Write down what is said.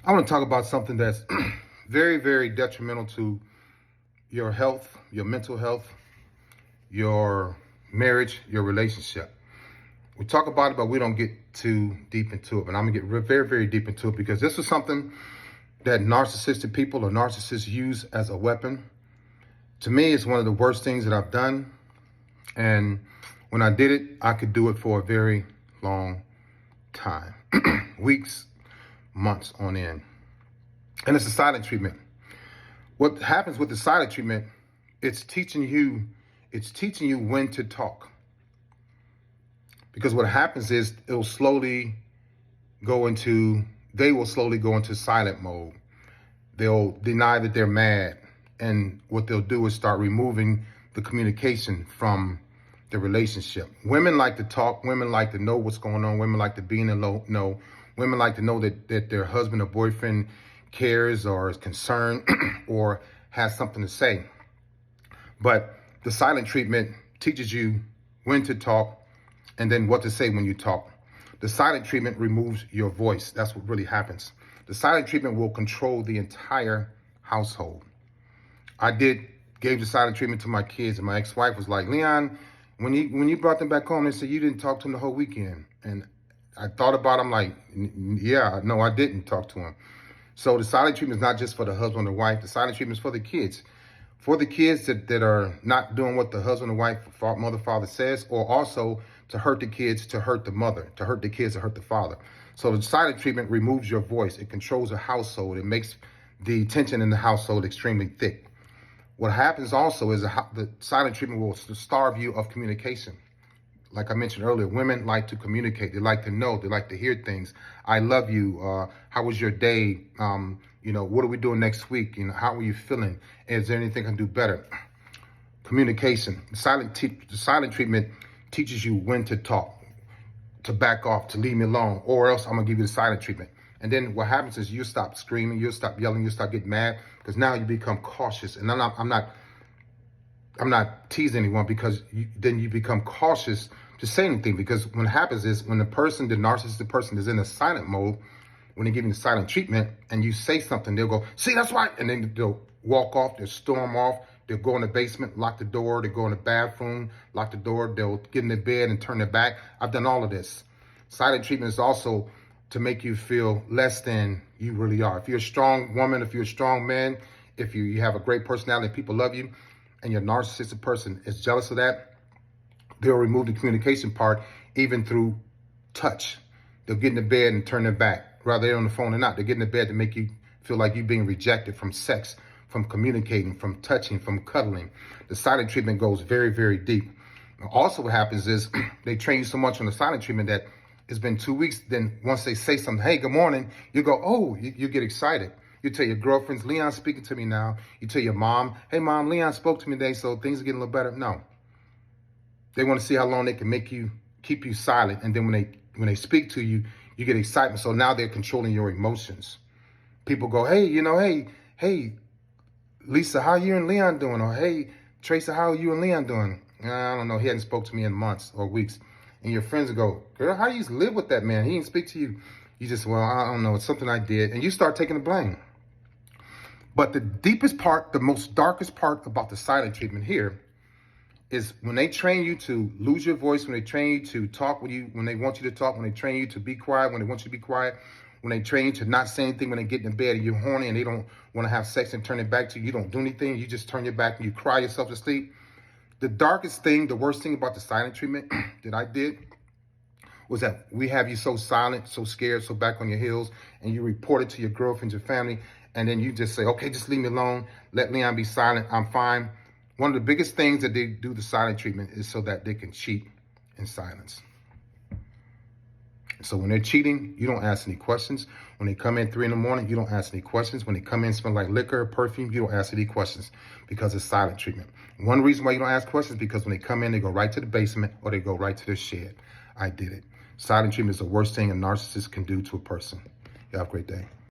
I want to talk about something that's very, very detrimental to your health, your mental health, your marriage, your relationship. We talk about it, but we don't get too deep into it. But I'm going to get very, very deep into it because this is something that narcissistic people or narcissists use as a weapon. To me, it's one of the worst things that I've done. And when I did it, I could do it for a very long time, weeks, months on end. And it's a silent treatment. What happens with the silent treatment, it's teaching you when to talk. Because what happens is they will slowly go into silent mode. They'll deny that they're mad. And what they'll do is start removing the communication from the relationship. Women like to talk. Women like to know what's going on. Women like to be in the know. Women like to know that their husband or boyfriend cares or is concerned or has something to say. But the silent treatment teaches you when to talk and then what to say when you talk. The silent treatment removes your voice. That's what really happens. The silent treatment will control the entire household. I gave the silent treatment to my kids, and my ex-wife was like, Leon, when you brought them back home, they said you didn't talk to them the whole weekend. And I thought about it, I'm like, yeah, no, I didn't talk to them. So the silent treatment is not just for the husband or wife. The silent treatment is for the kids. For the kids that are not doing what the husband or wife, mother, father says, or also to hurt the kids, to hurt the mother, to hurt the kids, to hurt the father. So the silent treatment removes your voice. It controls the household. It makes the tension in the household extremely thick. What happens also is the silent treatment will starve you of communication. Like I mentioned earlier, women like to communicate. They like to know. They like to hear things. I love you. How was your day? What are we doing next week? How are you feeling? Is there anything I can do better? Communication. The silent treatment teaches you when to talk, to back off, to leave me alone, or else I'm gonna give you the silent treatment. And then what happens is you stop screaming, you stop yelling, you stop getting mad, because now you become cautious. And I'm not teasing anyone, because then you become cautious to say anything. Because what happens is when the narcissistic person is in a silent mode, when they're giving the silent treatment and you say something, they'll go, see, that's right. And then they'll walk off, they'll storm off, they'll go in the basement, lock the door, they'll go in the bathroom, lock the door, they'll get in their bed and turn their back. I've done all of this. Silent treatment is also to make you feel less than you really are. If you're a strong woman, if you're a strong man, if you have a great personality, people love you, and your narcissistic person is jealous of that, they'll remove the communication part, even through touch. They'll get in the bed and turn their back, whether they're on the phone or not. They get in the bed to make you feel like you're being rejected from sex, from communicating, from touching, from cuddling. The silent treatment goes very, very deep. Also, what happens is they train you so much on the silent treatment that it's been 2 weeks. Then once they say something, hey, good morning, you go, oh, you get excited. You tell your girlfriends, Leon's speaking to me now. You tell your mom, hey, mom, Leon spoke to me today, so things are getting a little better. No. They want to see how long they can keep you silent. And then when they speak to you, you get excitement. So now they're controlling your emotions. People go, hey, Lisa, how you and Leon doing? Or hey, Tracy, how are you and Leon doing? I don't know. He hadn't spoke to me in months or weeks. And your friends go, girl, how do you live with that man? He didn't speak to you. You just, well, I don't know. It's something I did. And you start taking the blame. But the deepest part, the most darkest part about the silent treatment here is when they train you to lose your voice, when they train you to talk with you, when they want you to talk, when they train you to be quiet, when they want you to be quiet, when they train you to not say anything when they get in bed and you're horny and they don't want to have sex and turn it back to you, you don't do anything, you just turn your back and you cry yourself to sleep. The darkest thing, the worst thing about the silent treatment that I did was that we have you so silent, so scared, so back on your heels, and you report it to your girlfriends, your family, and then you just say, okay, just leave me alone, let Leon be silent, I'm fine. One of the biggest things that they do the silent treatment is so that they can cheat in silence. So when they're cheating, you don't ask any questions. When they come in 3 a.m, you don't ask any questions. When they come in smell like liquor or perfume, you don't ask any questions because it's silent treatment. One reason why you don't ask questions is because when they come in, they go right to the basement or they go right to the shed. I did it. Silent treatment is the worst thing a narcissist can do to a person. You have a great day.